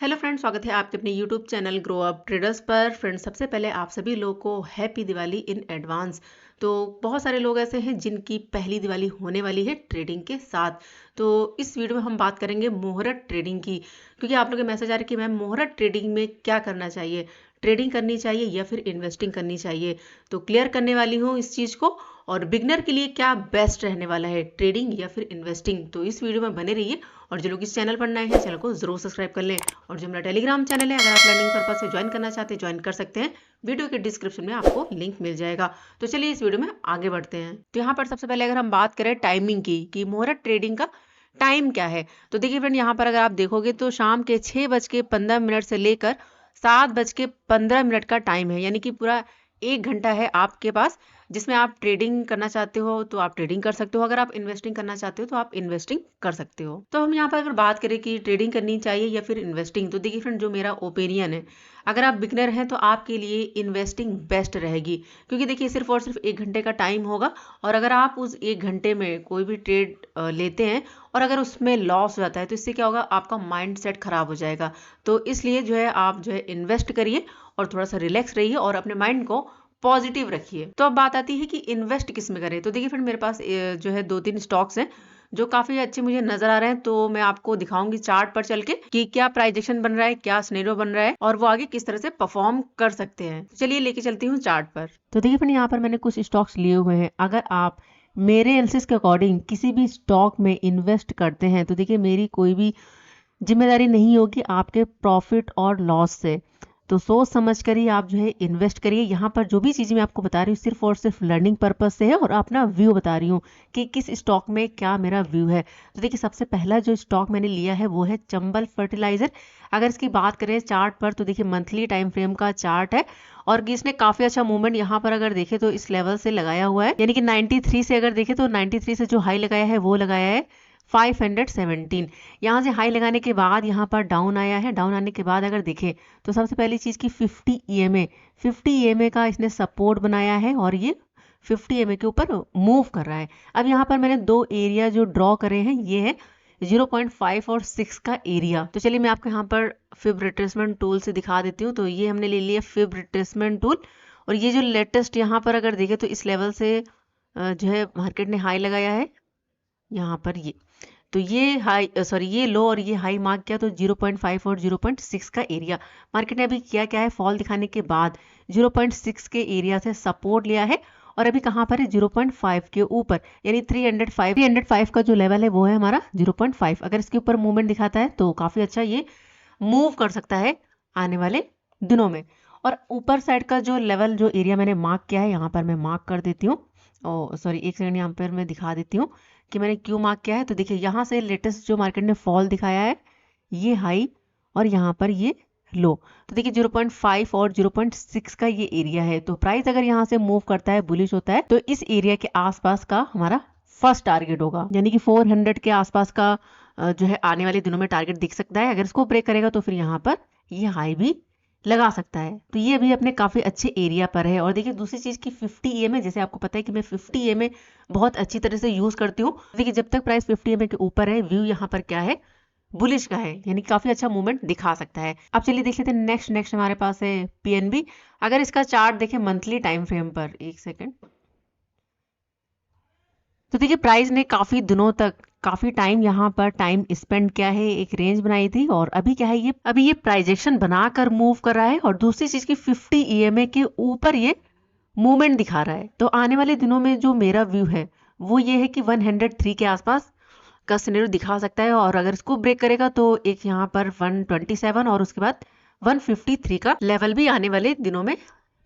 Hello friends, स्वागत है आपके अपने YouTube channel grow up traders पर। फ्रेंड्स, सबसे पहले आप सभी लोगों को हैप्पी दिवाली इन एडवांस। तो बहुत सारे लोग ऐसे हैं जिनकी पहली दिवाली होने वाली है ट्रेडिंग के साथ। तो इस वीडियो में हम बात करेंगे मुहूर्त ट्रेडिंग की, क्योंकि आप लोगों के मैसेज आ रहे हैं कि मैम मुहूर्त ट्रेडिंग में क्या करना चाहिए, ट्रेडिंग करनी चाहिए या फिर इन्वेस्टिंग करनी चाहिए। तो क्लियर करने वाली हूँ इस चीज़ को, और बिगनर के लिए क्या बेस्ट रहने वाला है, ट्रेडिंग या फिर इन्वेस्टिंग। तो इस वीडियो में बने रहिए, और जो लोग इस चैनल पर नए हैं चैनल को जरूर सब्सक्राइब कर लें। और जो मेरा टेलीग्राम चैनल है, अगर आप लर्निंग पर्पज से ज्वाइन करना चाहते हैं ज्वाइन कर सकते हैं, वीडियो के डिस्क्रिप्शन में आपको लिंक मिल जाएगा। तो चलिए इस वीडियो में आगे बढ़ते हैं। तो यहाँ पर सबसे पहले अगर हम बात करें टाइमिंग की कि मुहूर्त ट्रेडिंग का टाइम क्या है, तो देखिए फ्रेंड, यहाँ पर अगर आप देखोगे तो शाम के 6:15 से लेकर 7:15 का टाइम है, यानी कि पूरा 1 घंटा है आपके पास, जिसमें आप ट्रेडिंग करना चाहते हो तो आप ट्रेडिंग कर सकते हो, अगर आप इन्वेस्टिंग करना चाहते हो तो आप इन्वेस्टिंग कर सकते हो। तो हम यहाँ पर अगर बात करें कि ट्रेडिंग करनी चाहिए या फिर इन्वेस्टिंग, तो देखिए फ्रेंड, जो मेरा ओपिनियन है, अगर आप बिगनर हैं तो आपके लिए इन्वेस्टिंग बेस्ट रहेगी, क्योंकि देखिए सिर्फ और सिर्फ 1 घंटे का टाइम होगा, और अगर आप उस 1 घंटे में कोई भी ट्रेड लेते हैं और अगर उसमें लॉस हो जाता है तो इससे क्या होगा, आपका माइंड सेट खराब हो जाएगा। तो इसलिए जो है आप जो है इन्वेस्ट करिए और थोड़ा सा रिलैक्स रहिए और अपने माइंड को पॉजिटिव रखिए। तो अब बात आती है कि इन्वेस्ट किस में करें। तो देखिए फ्रेंड, मेरे पास जो है 2-3 स्टॉक्स हैं जो काफी अच्छे मुझे नजर आ रहे हैं। तो मैं आपको दिखाऊंगी चार्ट पर चल के कि क्या प्राइजेक्शन बन रहा है, क्या सिनेरियो बन रहा है, और वो आगे किस तरह से परफॉर्म कर सकते हैं। चलिए लेके चलती हूँ चार्ट पर। तो देखिए फ्रेंड, यहाँ पर मैंने कुछ स्टॉक्स लिए हुए हैं। अगर आप मेरे एनालिसिस के अकॉर्डिंग किसी भी स्टॉक में इन्वेस्ट करते हैं तो देखिए मेरी कोई भी जिम्मेदारी नहीं होगी आपके प्रॉफिट और लॉस से। तो सोच समझ कर ही आप जो है इन्वेस्ट करिए। यहाँ पर जो भी चीज़ें मैं आपको बता रही हूँ सिर्फ और सिर्फ लर्निंग पर्पज से है, और अपना व्यू बता रही हूँ कि किस स्टॉक में क्या मेरा व्यू है। तो देखिए सबसे पहला जो स्टॉक मैंने लिया है वो है चंबल फर्टिलाइजर। अगर इसकी बात करें चार्ट पर तो देखिए मंथली टाइम फ्रेम का चार्ट है, और इसने काफी अच्छा मूवमेंट यहाँ पर अगर देखे तो इस लेवल से लगाया हुआ है, यानी कि 93 से अगर देखे तो 93 से जो हाई लगाया है वो लगाया है 517। यहाँ से हाई लगाने के बाद यहाँ पर डाउन आया है। डाउन आने के बाद अगर देखें तो सबसे पहली चीज़ की 50 EMA का इसने सपोर्ट बनाया है, और ये 50 EMA के ऊपर मूव कर रहा है। अब यहाँ पर मैंने दो एरिया जो ड्रॉ करे हैं, ये है 0.5 और 6 का एरिया। तो चलिए मैं आपको यहाँ पर फिब रिट्रेसमेंट टूल से दिखा देती हूँ। तो ये हमने ले लिया फिब रिट्रेसमेंट टूल, और ये जो लेटेस्ट यहाँ पर अगर देखें तो इस लेवल से जो है मार्केट ने हाई लगाया है यहाँ पर। ये तो ये हाई सॉरी ये लो और ये हाई मार्क किया, तो 0.5 और 0.6 का एरिया मार्केट ने अभी किया क्या है, फॉल दिखाने के बाद 0.6 के एरिया से सपोर्ट लिया है, और अभी कहाँ पर है 0.5 के ऊपर, यानी 305 का जो लेवल है वो है हमारा 0.5। अगर इसके ऊपर मूवमेंट दिखाता है तो काफी अच्छा ये मूव कर सकता है आने वाले दिनों में। और ऊपर साइड का जो लेवल जो एरिया मैंने मार्क किया है, यहाँ पर मैं मार्क कर देती हूँ। ओ सॉरी, एक सेकंड, यहाँ पर मैं दिखा देती हूँ कि मैंने क्यों मार्क किया है। तो देखिए यहाँ से लेटेस्ट जो मार्केट ने फॉल दिखाया है, ये हाई और यहाँ पर ये लो। तो देखिए 0.5 और 0.6 का ये एरिया है। तो प्राइस अगर यहाँ से मूव करता है, बुलिश होता है, तो इस एरिया के आसपास का हमारा फर्स्ट टारगेट होगा, यानी कि 400 के आसपास का जो है आने वाले दिनों में टारगेट दिख सकता है। अगर इसको ब्रेक करेगा तो फिर यहाँ पर ये हाई भी लगा सकता है। तो ये भी अपने काफी अच्छे एरिया पर है। और देखिए दूसरी चीज की 50 EMA, जैसे आपको पता है कि मैं 50 EMA बहुत अच्छी तरह से यूज करती हूँ। देखिए जब तक प्राइस 50 EMA के ऊपर है, व्यू यहाँ पर क्या है, बुलिश का है, यानी काफी अच्छा मूवमेंट दिखा सकता है। अब चलिए देख लेते हैं नेक्स्ट हमारे पास है PNB। अगर इसका चार्ट देखें मंथली टाइम फ्रेम पर, एक सेकेंड, तो देखिए प्राइस ने काफी दिनों तक काफी टाइम यहाँ पर टाइम स्पेंड किया है, एक रेंज बनाई थी, और अभी क्या है, ये अभी ये प्राइजेक्शन बनाकर मूव कर रहा है। और दूसरी चीज की 50 EMA के ऊपर ये मूवमेंट दिखा रहा है। तो आने वाले दिनों में जो मेरा व्यू है वो ये है कि 103 के आसपास का सिनेरियो दिखा सकता है, और अगर इसको ब्रेक करेगा तो एक यहाँ पर 127 और उसके बाद 153 का लेवल भी आने वाले दिनों में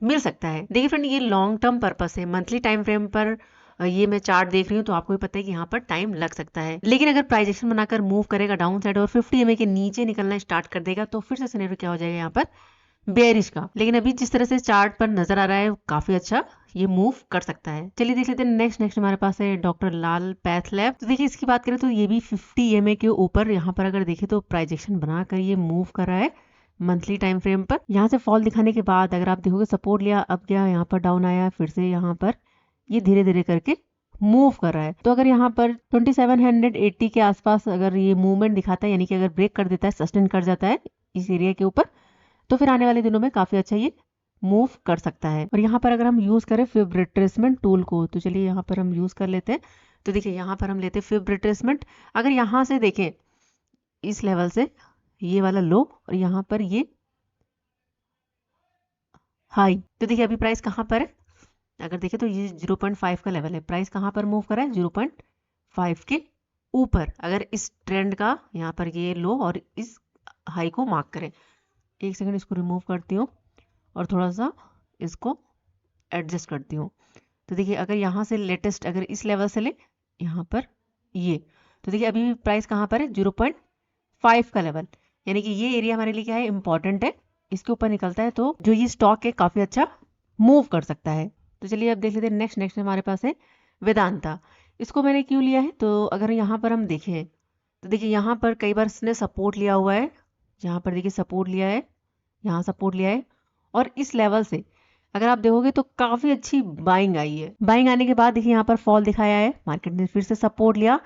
मिल सकता है। देखिए फ्रेंड, ये लॉन्ग टर्म पर्पस है, मंथली टाइम फ्रेम पर ये मैं चार्ट देख रही हूँ, तो आपको भी पता है कि यहाँ पर टाइम लग सकता है। लेकिन अगर प्राइजेक्शन बनाकर मूव करेगा डाउन साइड और 50 EMA के नीचे निकलना स्टार्ट कर देगा, तो फिर से सिनेरियो क्या हो जाएगा यहाँ पर, बेयरिश का। लेकिन अभी जिस तरह से चार्ट पर नजर आ रहा है काफी अच्छा ये मूव कर सकता है। चलिए देख लेते हैं नेक्स्ट हमारे पास है डॉक्टर लाल पैथ लैब। तो देखिए इसकी बात करें तो ये भी 50 EMA के ऊपर यहाँ पर अगर देखें तो प्राइजेक्शन बनाकर ये मूव कर रहा है मंथली टाइम फ्रेम पर। यहाँ से फॉल दिखाने के बाद अगर आप देखोगे सपोर्ट लिया, अब क्या यहाँ पर डाउन आया, फिर से यहाँ पर ये धीरे धीरे करके मूव कर रहा है। तो अगर यहाँ पर 2780 के आसपास अगर ये मूवमेंट दिखाता है, यानी कि अगर ब्रेक कर देता है, सस्टेन कर जाता है इस एरिया के ऊपर, तो फिर आने वाले दिनों में काफ़ी अच्छा ये मूव कर सकता है। और यहाँ पर अगर हम यूज़ करें फिब रिट्रेसमेंट टूल को, तो चलिए यहाँ पर हम यूज़ कर लेते हैं। तो देखिए यहाँ पर हम लेते हैं फिब रिट्रेसमेंट। अगर यहाँ से देखें इस लेवल से ये वाला लो और यहाँ पर ये हाई, तो देखिए अभी प्राइस कहाँ पर है, अगर देखें तो ये 0.5 का लेवल है, प्राइस कहाँ पर मूव कर रहा है 0.5 के ऊपर। अगर इस ट्रेंड का यहाँ पर ये लो और इस हाई को मार्क करें, एक सेकंड इसको रिमूव करती हूँ और थोड़ा सा इसको एडजस्ट करती हूँ। तो देखिए अगर यहाँ से लेटेस्ट अगर इस लेवल से ले यहाँ पर ये, तो देखिए अभी भी प्राइस कहाँ पर है 0.5 का लेवल, यानी कि ये एरिया हमारे लिए क्या है इंपॉर्टेंट है, इसके ऊपर निकलता है तो जो ये स्टॉक है काफ़ी अच्छा मूव कर सकता है। तो चलिए अब देख लेते हैं नेक्स्ट हमारे पास है वेदांता। इसको मैंने क्यों लिया है, तो अगर यहाँ पर हम देखें तो देखिए यहाँ पर कई बार इसने सपोर्ट लिया हुआ है, यहाँ पर देखिए सपोर्ट लिया है, यहाँ सपोर्ट लिया है, और इस लेवल से अगर आप देखोगे तो काफ़ी अच्छी बाइंग आई है। बाइंग आने के बाद देखिए यहाँ पर फॉल दिखाया है, मार्केट ने फिर से सपोर्ट लिया,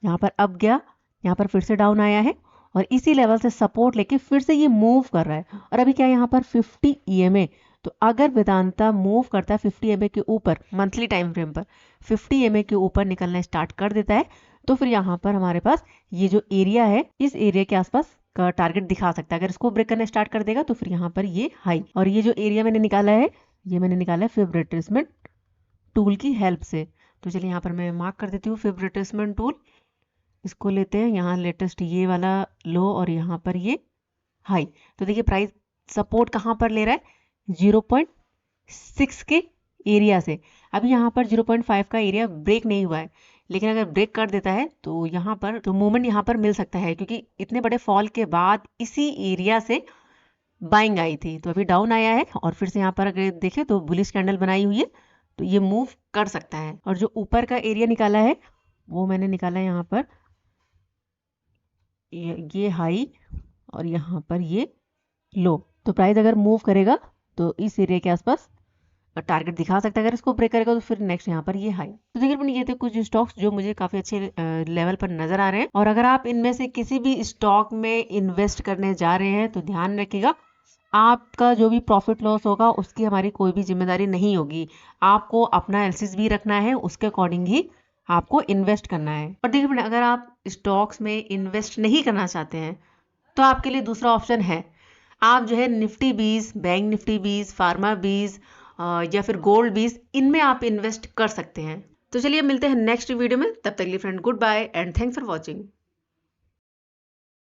यहाँ पर अप गया, यहाँ पर फिर से डाउन आया है और इसी लेवल से सपोर्ट लेके फिर से ये मूव कर रहा है। और अभी क्या है यहाँ पर 50 EMA, तो अगर वेदांता मूव करता है 50 EMA के ऊपर मंथली टाइम फ्रेम पर 50 EMA के ऊपर निकलना स्टार्ट कर देता है, तो फिर यहाँ पर हमारे पास ये जो एरिया है इस एरिया के आसपास का टारगेट दिखा सकता है। अगर इसको ब्रेक करना स्टार्ट कर देगा तो फिर यहाँ पर ये हाई, और ये जो एरिया मैंने निकाला है ये मैंने निकाला है फिब रिट्रेसमेंट टूल की हेल्प से। तो चलिए यहाँ पर मैं मार्क कर देती हूँ फिब रिट्रेसमेंट टूल, इसको लेते हैं यहाँ लेटेस्ट ये वाला लो और यहाँ पर ये हाई। तो देखिए प्राइस सपोर्ट कहाँ पर ले रहा है 0.6 के एरिया से। अभी यहाँ पर 0.5 का एरिया ब्रेक नहीं हुआ है, लेकिन अगर ब्रेक कर देता है तो यहाँ पर तो मूवमेंट यहाँ पर मिल सकता है, क्योंकि इतने बड़े फॉल के बाद इसी एरिया से बाइंग आई थी। तो अभी डाउन आया है और फिर से यहाँ पर अगर देखें तो बुलिश कैंडल बनाई हुई है, तो ये मूव कर सकता है। और जो ऊपर का एरिया निकाला है वो मैंने निकाला है यहाँ पर ये हाई और यहाँ पर ये लो। तो प्राइस अगर मूव करेगा तो इस एरिया के आसपास टारगेट दिखा सकता है, अगर इसको ब्रेक करेगा तो फिर नेक्स्ट यहाँ पर ये हाई। तो देखिए ये थे कुछ स्टॉक्स जो मुझे काफ़ी अच्छे लेवल पर नज़र आ रहे हैं। और अगर आप इनमें से किसी भी स्टॉक में इन्वेस्ट करने जा रहे हैं तो ध्यान रखिएगा आपका जो भी प्रॉफिट लॉस होगा उसकी हमारी कोई भी जिम्मेदारी नहीं होगी। आपको अपना एनालिसिस भी रखना है, उसके अकॉर्डिंग ही आपको इन्वेस्ट करना है। और देखिए अगर आप स्टॉक्स में इन्वेस्ट नहीं करना चाहते हैं तो आपके लिए दूसरा ऑप्शन है, आप जो है निफ्टी 20, बैंक निफ्टी 20, फार्मा 20 या फिर गोल्ड 20, इनमें आप इन्वेस्ट कर सकते हैं। तो चलिए मिलते हैं नेक्स्ट वीडियो में, तब तक के लिए friend good bye and thanks for watching.